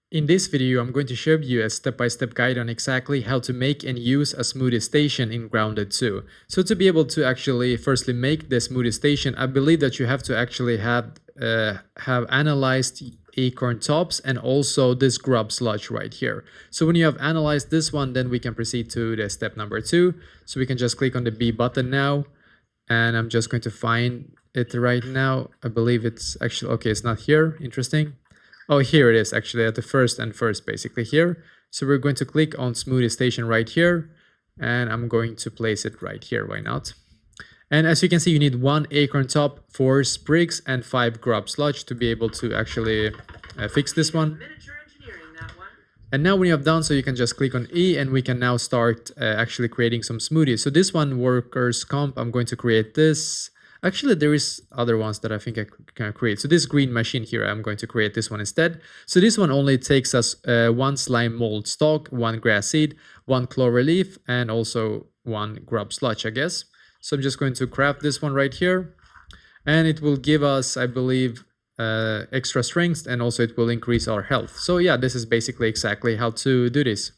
In this video, I'm going to show you a step-by-step guide on exactly how to make and use a smoothie station in Grounded 2. So to be able to actually firstly make the smoothie station, I believe that you have to actually have analyzed acorn tops and also this grub sludge right here. So when you have analyzed this one, then we can proceed to the step number 2. So we can just click on the B button now, and I'm just going to find it right now. I believe it's actually, okay, it's not here. Interesting. Oh, here it is actually at the first basically here. So we're going to click on Smoothie Station right here, and I'm going to place it right here. Why not? And as you can see, you need 1 acorn top, 4 sprigs, and 5 grub sludge to be able to actually fix this one. And now when you have done so, you can just click on E and we can now start actually creating some smoothies. So this one, workers comp, I'm going to create this. Actually, there is other ones that I think I can create. So this green machine here, I'm going to create this one instead. So this one only takes us 1 slime mold stalk, 1 grass seed, 1 clover leaf, and also 1 grub sludge, I guess. So I'm just going to craft this one right here. And it will give us, I believe, extra strength, and also it will increase our health. So yeah, this is basically exactly how to do this.